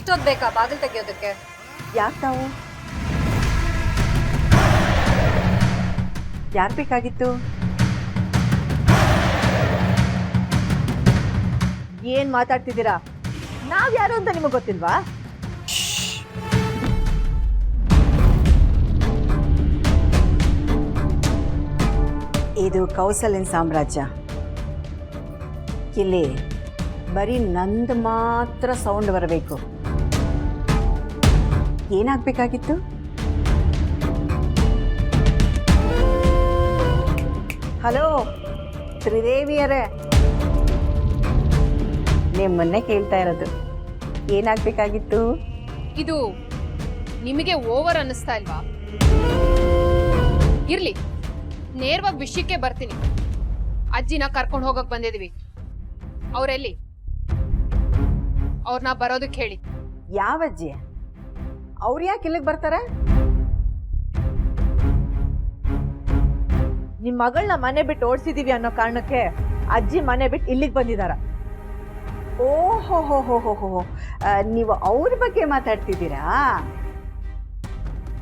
ಇಷ್ಟೊತ್ತು ಬೇಕಾ ಬಾಗಿಲು ತೆಗಿಯೋದಕ್ಕೆ? ಯಾಕೆ ತಾವು ಯಾರು ಬೇಕಾಗಿತ್ತು? ಏನ್ ಮಾತಾಡ್ತಿದ್ದೀರಾ? ನಾವ್ ಯಾರು ಅಂತ ನಿಮಗೆ ಗೊತ್ತಿಲ್ವಾ? ಇದು ಕೌಸಲ್ಯನ ಸಾಮ್ರಾಜ್ಯ. ಇಲ್ಲಿ ಬರೀ ನಂದು ಮಾತ್ರ ಸೌಂಡ್ ಬರಬೇಕು. ಏನಾಗಬೇಕಾಗಿತ್ತು? ಹಲೋ ತ್ರಿದೇವಿಯರೇ, ನಿಮ್ಮನ್ನೇ ಕೇಳ್ತಾ ಇರೋದು. ಏನಾಗಬೇಕಾಗಿತ್ತು? ಇದು ನಿಮಗೆ ಓವರ್ ಅನ್ನಿಸ್ತಾ ಇಲ್ವಾ? ಇರ್ಲಿ, ನೇರವಾಗಿ ವಿಷಯಕ್ಕೆ ಬರ್ತೀನಿ. ಅಜ್ಜಿನ ಕರ್ಕೊಂಡು ಹೋಗಕ್ ಬಂದಿದೀವಿ. ಅವರೆಲ್ಲಿ? ಅವ್ರನ್ನ ಬರೋದಕ್ಕೆ ಹೇಳಿ. ಯಾವ ಅಜ್ಜಿ? ಅವ್ರು ಯಾಕೆ ಇಲ್ಲಿಗೆ ಬರ್ತಾರೆ? ನಿಮ್ ಮಗಳನ್ನ ಮನೆ ಬಿಟ್ಟು ಓಡಿಸಿದೀವಿ ಅನ್ನೋ ಕಾರಣಕ್ಕೆ ಅಜ್ಜಿ ಮನೆ ಬಿಟ್ಟು ಇಲ್ಲಿಗೆ ಬಂದಿದಾರ. ಓಹೋ ಹೋ ಹೋ ಹೋ ಹೋ, ನೀವು ಅವ್ರ ಬಗ್ಗೆ ಮಾತಾಡ್ತಿದ್ದೀರಾ?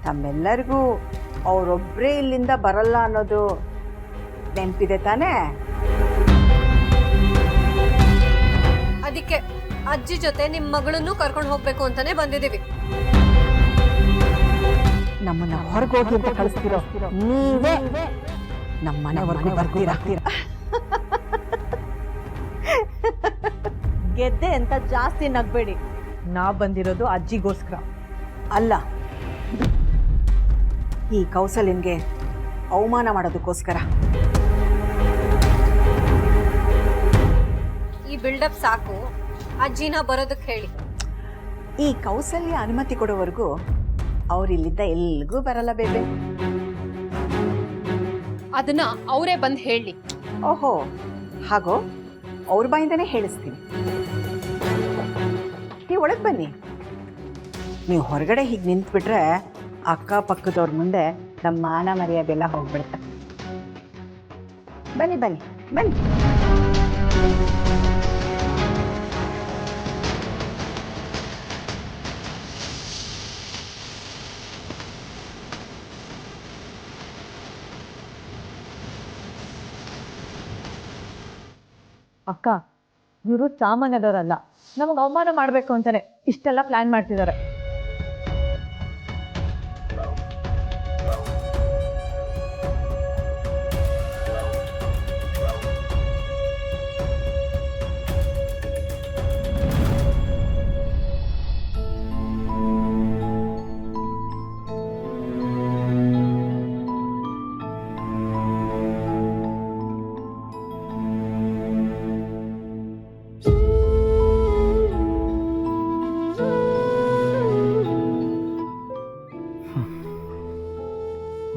ತಮ್ಮೆಲ್ಲರಿಗೂ ಅವರೊಬ್ಬರೇ ಇಲ್ಲಿಂದ ಬರಲ್ಲ ಅನ್ನೋದು ನೆನಪಿದೆ ತಾನೇ? ಅದಕ್ಕೆ ಅಜ್ಜಿ ಜೊತೆ ನಿಮ್ಮ ಮಗಳನ್ನು ಕರ್ಕೊಂಡು ಹೋಗ್ಬೇಕು ಅಂತಾನೆ ಬಂದಿದ್ದೀವಿ. ನಮ್ಮನ್ನ ಹೊರಗೋಗಿ ಅಂತ ಕಳಿಸ್ತಿರೋ ನೀವೇ ನಮ್ಮ ಮನೆವರೆಗೂ ಬರ್ತೀರಾ? ಗೆದ್ದೆ ಅಂತ ಜಾಸ್ತಿ ನಗ್ಬೇಡಿ. ನಾವ್ ಬಂದಿರೋದು ಅಜ್ಜಿಗೋಸ್ಕರ ಅಲ್ಲ, ಈ ಕೌಸಲ್ಯನ್ಗೆ ಅವಮಾನ ಮಾಡೋದಕ್ಕೋಸ್ಕರ. ಈ ಬಿಲ್ಡಪ್ ಸಾಕು, ಅಜ್ಜಿನ ಬರೋದಕ್ಕೆ ಹೇಳಿ. ಈ ಕೌಸಲ್ಯ ಅನುಮತಿ ಕೊಡೋವರೆಗೂ ಅವ್ರಿಲ್ಲಿದ್ದ ಎಲ್ಲಿಗೂ ಬರಲ್ಲ ಬೇಬೆ. ಅದನ್ನ ಅವರೇ ಬಂದು ಹೇಳಿ. ಓಹೋ, ಹಾಗೋ ಅವ್ರ ಬಾಯಿಂದನೇ ಹೇಳಿಸ್ತೀನಿ. ನೀವು ಒಳಗೆ ಬನ್ನಿ. ನೀವು ಹೊರಗಡೆ ಹೀಗೆ ನಿಂತ್ಬಿಟ್ರೆ ಅಕ್ಕಪಕ್ಕದವ್ರ ಮುಂದೆ ನಮ್ಮ ಮಾನ ಮರ್ಯಾದೆಲ್ಲ ಹೋಗ್ಬಿಡುತ್ತೆ. ಬನ್ನಿ ಬನ್ನಿ ಬನ್ನಿ. ಅಕ್ಕ, ಇವರು ಸಾಮಾನ್ಯದವರಲ್ಲ. ನಮಗೆ ಅವಮಾನ ಮಾಡ್ಬೇಕು ಅಂತಾನೆ ಇಷ್ಟೆಲ್ಲ ಪ್ಲಾನ್ ಮಾಡ್ತಿದ್ದಾರೆ.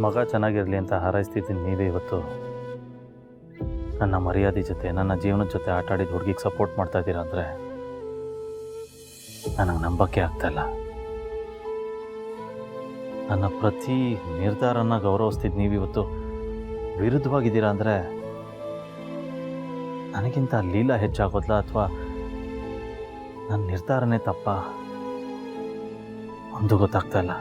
ಮಗ ಚೆನ್ನಾಗಿರಲಿ ಅಂತ ಹಾರೈಸ್ತಿದ್ದೀನಿ. ನೀವೇ ಇವತ್ತು ನನ್ನ ಮರ್ಯಾದೆ ಜೊತೆ, ನನ್ನ ಜೀವನದ ಜೊತೆ ಆಟ ಆಡಿದ ಹುಡುಗಿಗೆ ಸಪೋರ್ಟ್ ಮಾಡ್ತಾ ಇದ್ದೀರಾ ಅಂದರೆ ನನಗೆ ನಂಬಕ್ಕೆ ಆಗ್ತಾಯಿಲ್ಲ. ನನ್ನ ಪ್ರತಿ ನಿರ್ಧಾರನ ಗೌರವಿಸ್ತಿದ್ದು ನೀವಿವತ್ತು ವಿರುದ್ಧವಾಗಿದ್ದೀರಾ ಅಂದರೆ ನನಗಿಂತ ಲೀಲಾ ಹೆಚ್ಚಾಗೋದ್ಲ ಅಥವಾ ನನ್ನ ನಿರ್ಧಾರನೇ ತಪ್ಪ? ಒಂದು ಗೊತ್ತಾಗ್ತಾ ಇಲ್ಲ.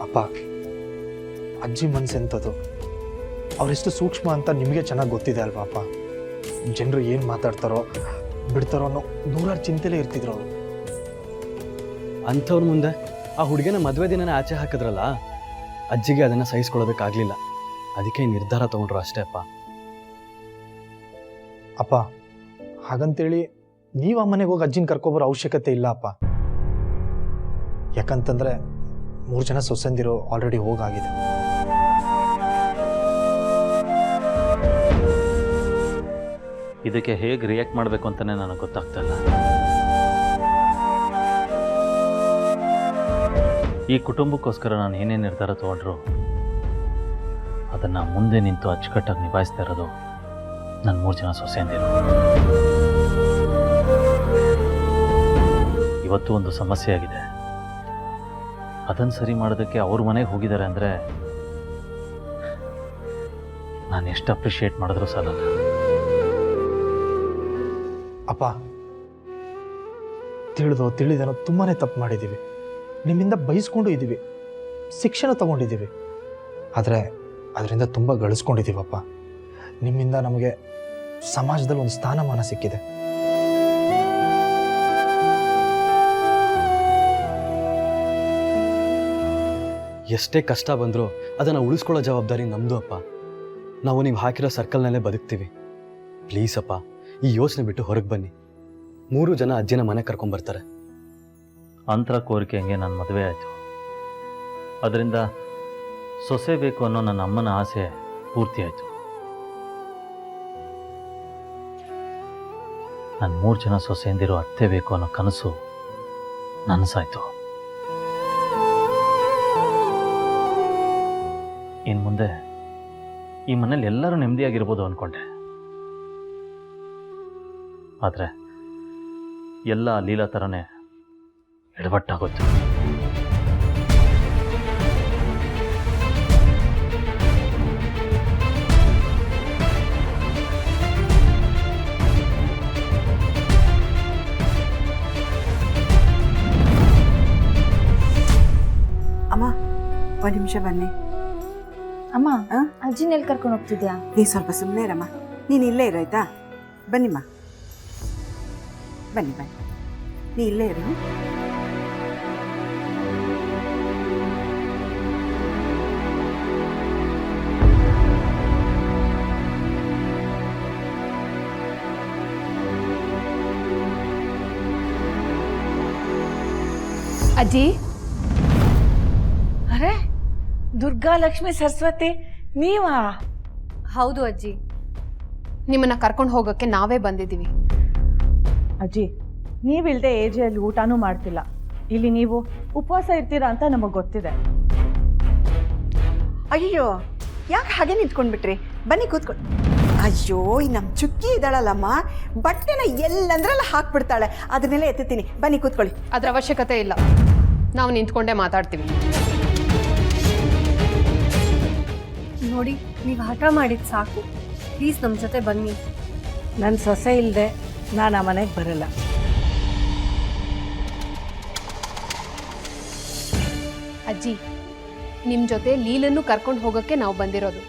ಅಪ್ಪ, ಅಜ್ಜಿ ಮನಸ್ಸೆಂಥದ್ದು, ಅವರೆಷ್ಟು ಸೂಕ್ಷ್ಮ ಅಂತ ನಿಮಗೆ ಚೆನ್ನಾಗಿ ಗೊತ್ತಿದೆ ಅಲ್ವಾ ಅಪ್ಪ? ಜನರು ಏನು ಮಾತಾಡ್ತಾರೋ ಬಿಡ್ತಾರೋ ಅನ್ನೋ ನೂರಾರು ಚಿಂತೆಲೇ ಇರ್ತಿದ್ರು ಅವರು. ಅಂಥವ್ರ ಮುಂದೆ ಆ ಹುಡುಗನ ಮದುವೆ ದಿನನೇ ಆಚೆ ಹಾಕಿದ್ರಲ್ಲ, ಅಜ್ಜಿಗೆ ಅದನ್ನು ಸಹಿಸ್ಕೊಳ್ಳೋದಕ್ಕಾಗಲಿಲ್ಲ. ಅದಕ್ಕೆ ನಿರ್ಧಾರ ತೊಗೊಂಡ್ರು ಅಷ್ಟೇ ಅಪ್ಪ. ಅಪ್ಪ, ಹಾಗಂತೇಳಿ ನೀವು ಆ ಮನೆಗೆ ಹೋಗಿ ಅಜ್ಜಿನ ಕರ್ಕೊಬರೋ ಅವಶ್ಯಕತೆ ಇಲ್ಲ ಅಪ್ಪ. ಯಾಕಂತಂದರೆ 3 ಜನ ಸೊಸೆಂದಿರು ಆಲ್ರೆಡಿ ಹೋಗಾಗಿದೆ. ಇದಕ್ಕೆ ಹೇಗೆ ರಿಯಾಕ್ಟ್ ಮಾಡಬೇಕು ಅಂತಲೇ ನನಗೆ ಗೊತ್ತಾಗ್ತಾ ಇಲ್ಲ. ಈ ಕುಟುಂಬಕ್ಕೋಸ್ಕರ ನಾನು ಏನೇ ನಿರ್ಧಾರ ತೊಗೊಂಡ್ರು ಅದನ್ನು ಮುಂದೆ ನಿಂತು ಅಚ್ಚುಕಟ್ಟಾಗಿ ನಿಭಾಯಿಸ್ತಾ ಇರೋದು ನನ್ನ 3 ಜನ ಸೊಸೆಯಂದಿರು. ಇವತ್ತು ಒಂದು ಸಮಸ್ಯೆ ಆಗಿದೆ. ಅದನ್ನು ಸರಿ ಮಾಡೋದಕ್ಕೆ ಅವ್ರ ಮನೆಗೆ ಹೋಗಿದ್ದಾರೆ ಅಂದರೆ ನಾನು ಎಷ್ಟು ಅಪ್ರಿಷಿಯೇಟ್ ಮಾಡಿದ್ರು ಸಾಲಲ್ಲ. ಅಪ್ಪ, ತಿಳಿದೇನೋ ತುಂಬಾ ತಪ್ಪು ಮಾಡಿದ್ದೀವಿ. ನಿಮ್ಮಿಂದ ಬೈಸ್ಕೊಂಡು ಇದ್ದೀವಿ, ಶಿಕ್ಷಣ ತಗೊಂಡಿದ್ದೀವಿ. ಆದರೆ ಅದರಿಂದ ತುಂಬ ಗಳಿಸ್ಕೊಂಡಿದ್ದೀವಪ್ಪ. ನಿಮ್ಮಿಂದ ನಮಗೆ ಸಮಾಜದಲ್ಲಿ ಒಂದು ಸ್ಥಾನಮಾನ ಸಿಕ್ಕಿದೆ. ಎಷ್ಟೇ ಕಷ್ಟ ಬಂದರೂ ಅದನ್ನು ಉಳಿಸ್ಕೊಳ್ಳೋ ಜವಾಬ್ದಾರಿ ನಮ್ಮದು ಅಪ್ಪ. ನಾವು ನೀವು ಹಾಕಿರೋ ಸರ್ಕಲ್ನಲ್ಲೇ ಬದುಕ್ತೀವಿ. ಪ್ಲೀಸ್ ಅಪ್ಪ, ಈ ಯೋಚನೆ ಬಿಟ್ಟು ಹೊರಗೆ ಬನ್ನಿ. 3 ಜನ ಅಜ್ಜಿನ ಮನೆ ಕರ್ಕೊಂಬರ್ತಾರೆ. ಅಂತರ ಕೋರಿಕೆ ಹಂಗೆ ನನ್ನ ಮದುವೆ ಆಯಿತು. ಅದರಿಂದ ಸೊಸೆ ಬೇಕು ಅನ್ನೋ ನನ್ನ ಅಮ್ಮನ ಆಸೆ ಪೂರ್ತಿ ಆಯಿತು. ನನ್ನ 3 ಜನ ಸೊಸೆಯಂದಿರೋ ಅತ್ತೆ ಬೇಕು ಅನ್ನೋ ಕನಸು ನನಸಾಯ್ತು. ಇನ್ನು ಮುಂದೆ ಈ ಮನೇಲಿ ಎಲ್ಲರೂ ನೆಮ್ಮದಿಯಾಗಿರ್ಬೋದು ಅಂದ್ಕೊಂಡೆ. ಆದರೆ ಎಲ್ಲ ಲೀಲಾ ಥರನೇ ಎಡವಟ್ಟಾಗೋಯ್ತು. ಅಮ್ಮ, ಒಂದು ನಿಮಿಷ ಬನ್ನಿ. ಅಮ್ಮ, ಅಜ್ಜಿನ ಎಲ್ಲಿ ಕರ್ಕೊಂಡು ಹೋಗ್ತಿದ್ಯಾ? ನೀ ಸ್ವಲ್ಪ ಸುಮ್ಮನೆ ಇರಮ್ಮ. ನೀನು ಇಲ್ಲೇ ಇರಾಯ್ತಾ? ಬನ್ನಿಮ್ಮ, ಬನ್ನಿ ಬನ್ನಿ, ನೀ ಇಲ್ಲೇ ಇರು. ಅಜ್ಜಿ, ಅರೆ, ದುರ್ಗಾ ಲಕ್ಷ್ಮಿ ಸರಸ್ವತಿ ನೀವಾ? ಹೌದು ಅಜ್ಜಿ. ನಿಮ್ಮನ್ನ ಕರ್ಕೊಂಡು ಹೋಗೋಕ್ಕೆ ನಾವೇ ಬಂದಿದ್ದೀವಿ. ಅಜ್ಜಿ, ನೀವಿಲ್ದೆ ಏಜೆಯಲ್ಲಿ ಊಟನೂ ಮಾಡ್ತಿಲ್ಲ. ಇಲ್ಲಿ ನೀವು ಉಪವಾಸ ಇರ್ತೀರಾ ಅಂತ ನಮಗೆ ಗೊತ್ತಿದೆ. ಅಯ್ಯೋ, ಯಾಕೆ ಹಾಗೆ ನಿಂತ್ಕೊಂಡ್ಬಿಟ್ರಿ? ಬನ್ನಿ ಕೂತ್ಕೊಂಡು. ಅಯ್ಯೋ, ಈ ನಮ್ಮ ಚುಕ್ಕಿ ಇದ್ದಾಳಲ್ಲಮ್ಮ, ಬಟ್ಟೆನ ಎಲ್ಲಂದ್ರಲ್ಲ ಹಾಕ್ಬಿಡ್ತಾಳೆ. ಅದನ್ನೆಲ್ಲ ಎತ್ತೀನಿ. ಬನ್ನಿ ಕೂತ್ಕೊಳ್ಳಿ. ಅದ್ರ ಅವಶ್ಯಕತೆ ಇಲ್ಲ, ನಾವು ನಿಂತ್ಕೊಂಡೇ ಮಾತಾಡ್ತೀವಿ. ನೋಡಿ, ನೀವು ಹಠ ಮಾಡಿದ್ದು ಸಾಕು. ಪ್ಲೀಸ್ ನಮ್ಮ ಜೊತೆ ಬನ್ನಿ. ನನ್ನ ಸೊಸೆ ಇಲ್ಲದೆ ನಾನು ಆ ಮನೆಗೆ ಬರಲ್ಲ. ಅಜ್ಜಿ, ನಿಮ್ಮ ಜೊತೆ ಲೀಲನ್ನು ಕರ್ಕೊಂಡು ಹೋಗೋಕ್ಕೆ ನಾವು ಬಂದಿರೋದು.